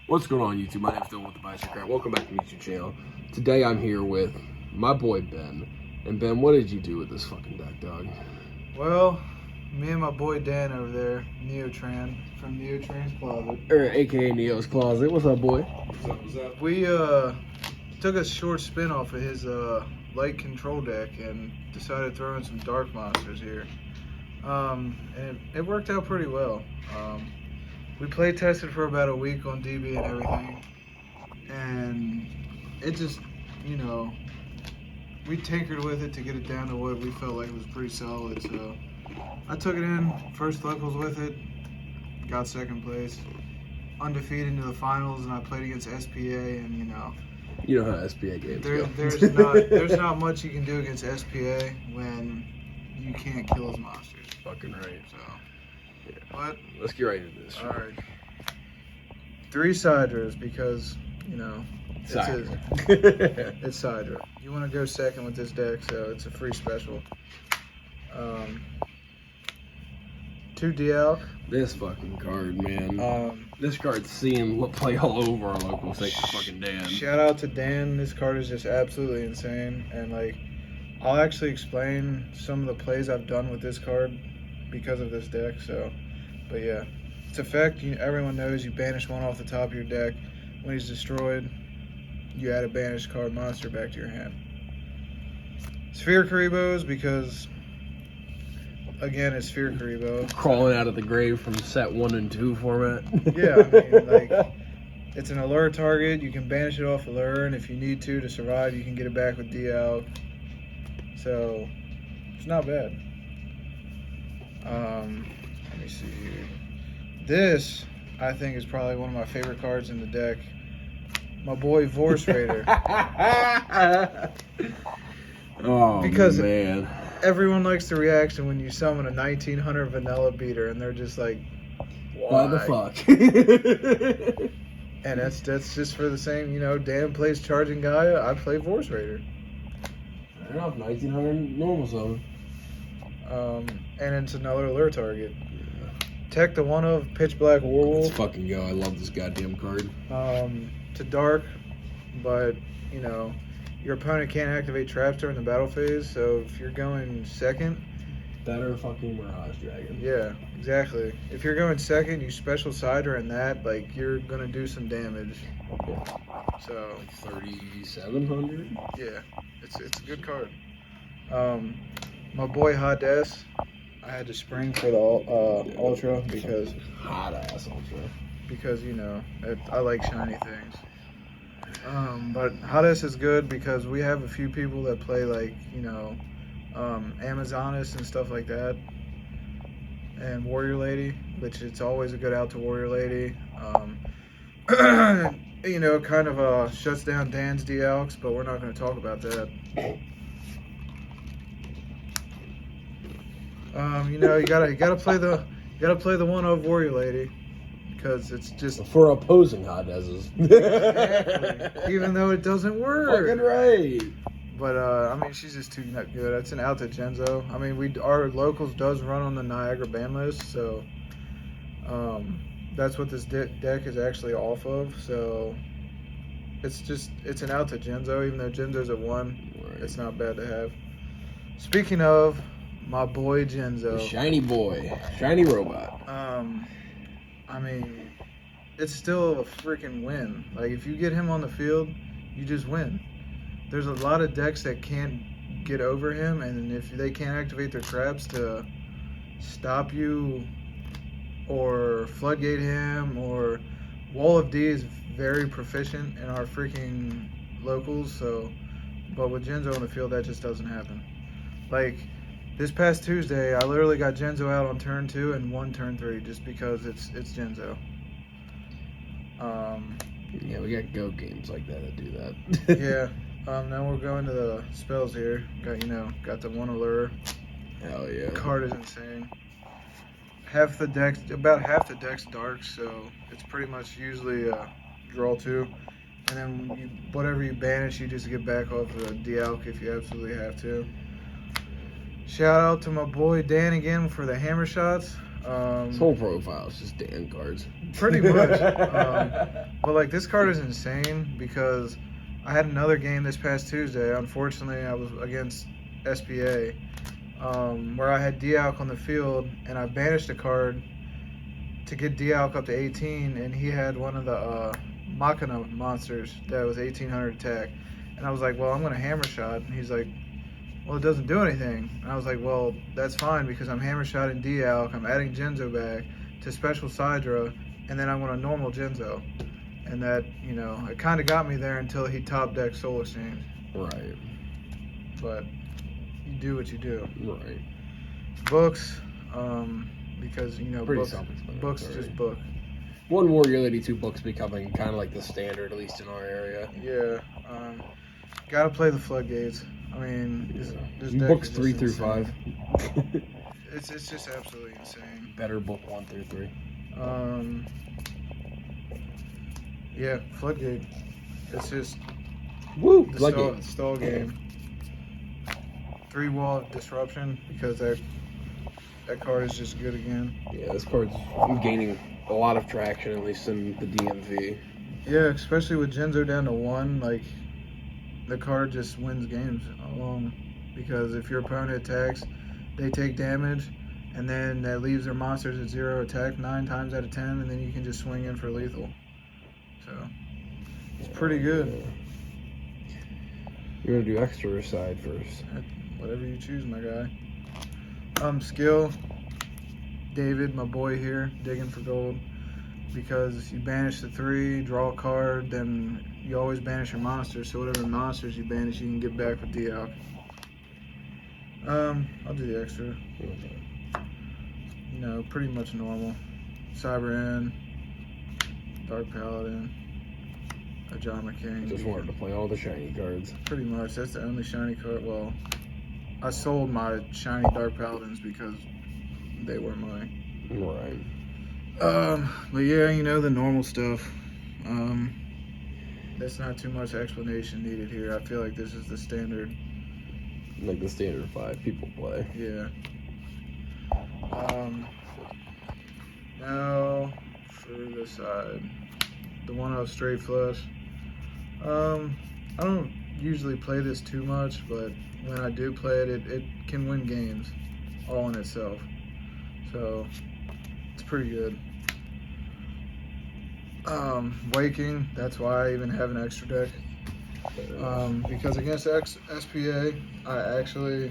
What's going on, YouTube? My name's Dylan with TheByesRegret. Welcome back to the YouTube channel. Today I'm here with my boy Ben. And Ben, what did you do with this fucking deck, dog? Well, me and my boy Dan over there, Neotran, from Neotran's Closet. Or AKA Neo's Closet. What's up, boy? What's up? We took a short spin off of his light control deck and decided to throw in some dark monsters here. And it worked out pretty well. We play tested for about a week on DB and everything, and it just, you know, we tinkered with it to get it down to what we felt like was pretty solid. So I took it in, first locals with it, got second place, undefeated into the finals, and I played against SPA, and you know how SPA games go. There's not much you can do against SPA when you can't kill his monsters. Fucking right. So. Yeah. But let's get right into this. All right. 3 Sidras because, you know, it's Sidra. You want to go second with this deck, so it's a free special. 2 Duel. This fucking card, man. This card's seeing play all over our local state for fucking Dan. Shout out to Dan. This card is just absolutely insane, and like, I'll actually explain some of the plays I've done with this card because of this deck. So, but yeah, its effect, everyone knows you banish one off the top of your deck. When he's destroyed, you add a banished card monster back to your hand. Sphere Karibos because, again, it's Sphere Karibo. Crawling out of the grave from set 1 and 2 format. Yeah, I mean, like, it's an allure target. You can banish it off allure, and if you need to survive, you can get it back with DL. So, it's not bad. Let me see here. This, I think, is probably one of my favorite cards in the deck. My boy Vorse Raider. Oh, because man. Everyone likes the reaction when you summon a 1900 vanilla beater, and they're just like, why the fuck? And that's just for the same, you know, Dan plays Charging Gaia, I play Vorse Raider. Fair enough, 1900 normal summon. And it's another allure target. Yeah. Tech the one of Pitch Black Werewolf. Let's fucking go. I love this goddamn card. To dark, but you know, your opponent can't activate traps during the battle phase, so if you're going second, better fucking Mirage Dragon. Yeah, exactly. If you're going second, you special Sidra and that, like, you're gonna do some damage. Yeah. So like 3,700. Yeah, it's a good card. My boy Hades, I had to spring for the Ultra because hot ass Ultra. Because, you know, I like shiny things. But Hades is good because we have a few people that play, like, you know, Amazonas and stuff like that, and Warrior Lady, which it's always a good out to Warrior Lady. You know, kind of shuts down Dan's DLs, but we're not going to talk about that. You know, you gotta play the one of Warrior Lady because it's just for opposing Hadeses. Exactly. Even though it doesn't work. Fucking right. But I mean, she's just too not good. It's an out to Genzo. I mean, our locals does run on the Niagara Banlist, so that's what this deck is actually off of. So it's an out to Genzo. Even though Genzo's at 1, right. It's not bad to have. Speaking of my boy Genzo, the shiny boy, shiny robot. I mean, it's still a freaking win. Like, if you get him on the field, you just win. There's a lot of decks that can't get over him, and if they can't activate their traps to stop you or floodgate him, or Wall of D is very proficient in our freaking locals, so, but with Genzo on the field, that just doesn't happen. Like, this past Tuesday, I literally got Genzo out on turn 2 and won turn 3 just because it's Genzo. Yeah, we got go games like that do that. Yeah. Now we're going to the spells here. Got the one allure. Hell yeah. The card is insane. About half the deck's dark, so it's pretty much usually draw 2. And then whatever you banish, you just get back off the Dialk if you absolutely have to. Shout out to my boy Dan again for the hammer shots. His whole profile is just Dan cards. Pretty much. But like this card is insane because I had another game this past Tuesday. Unfortunately, I was against SPA, where I had Dialk on the field, and I banished a card to get Dialk up to 18, and he had one of the Machina monsters that was 1800 attack. And I was like, well, I'm going to hammer shot. And he's like, well, it doesn't do anything. And I was like, well, that's fine because I'm hammer shotting Dialk, I'm adding Genzo back to special Sidra, and then I'm going to normal Genzo. And that, you know, it kind of got me there until he top decked Soul Exchange. Right. But you do what you do. Right. Books, because, you know, Pretty books just book. One Warrior Lady 2 books becoming kind of like the standard, at least in our area. Yeah. Gotta play the floodgates. I mean, this deck books is 3 just through insane. 5. It's just absolutely insane. Better book 1 through 3. Yeah, floodgate. It's just Woo! the stall game. 3-wall disruption because that card is just good again. Yeah, this card's gaining a lot of traction, at least in the DMV. Yeah, especially with Genzo down to 1, like the card just wins games alone because if your opponent attacks, they take damage, and then that leaves their monsters at 0 attack 9 times out of 10, and then you can just swing in for lethal. So it's pretty good. You're gonna do extra or side first? Whatever you choose, my guy. Skill. David, my boy here, digging for gold. Because you banish the 3, draw a card, then you always banish your monsters. So whatever monsters you banish, you can get back with Dialk. I'll do the extra. You know, pretty much normal. Cyber End, Dark Paladin, a Ajama King. Just wanted to play all the shiny cards. Pretty much. That's the only shiny card. Well, I sold my shiny Dark Paladins because they were mine. Right. But yeah, you know, the normal stuff. That's not too much explanation needed here. I feel like this is the standard. Like the standard 5 people play. Yeah. Now for the side, the 1-0 straight flush. I don't usually play this too much, but when I do play it, it can win games all in itself. So it's pretty good. Waking, that's why I even have an extra deck. Because against SPA, our SPA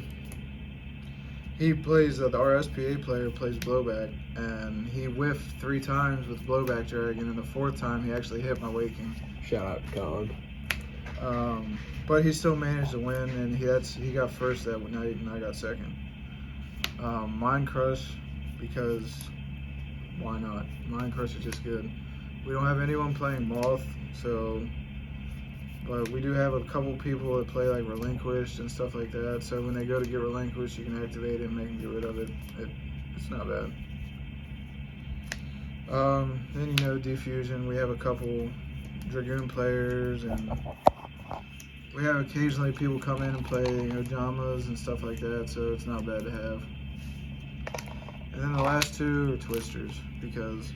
player plays Blowback, and he whiffed 3 times with Blowback Dragon, and the 4th time he actually hit my Waking. Shout out to Colin. But he still managed to win, and he got first that night, and I got second. Mind Crush, because why not? Mind Crush is just good. We don't have anyone playing Moth, but we do have a couple people that play like Relinquished and stuff like that. So when they go to get Relinquished, you can activate it and make them get rid of it. It's not bad. Then, you know, Defusion. We have a couple Dragoon players, and we have occasionally people come in and play, you know, Jamas and stuff like that. So it's not bad to have. And then the last 2 are Twisters because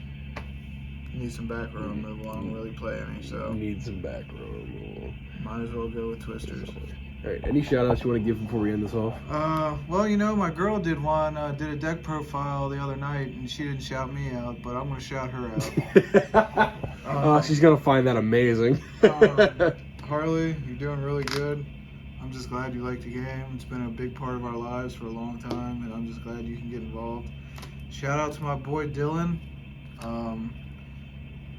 you need some back row removal. I don't really play any, so Need some back row removal. might as well go with Twisters. Alright, any shout outs you want to give before we end this off? Well, you know, my girl did a deck profile the other night, and she didn't shout me out, but I'm going to shout her out. She's going to find that amazing. Harley, you're doing really good. I'm just glad you like the game. It's been a big part of our lives for a long time, and I'm just glad you can get involved. Shout out to my boy Dylan.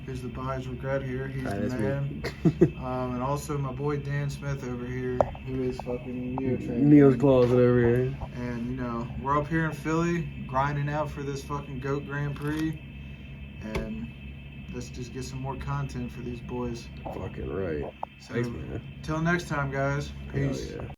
Here's TheByesRegret here. He's the man. And also my boy Dan Smith over here, who is fucking Neo's Closet over here. And, you know, we're up here in Philly, grinding out for this fucking GOAT Grand Prix. And let's just get some more content for these boys. Fucking right. So, Thanks, man. till next time, guys. Peace. Hell yeah.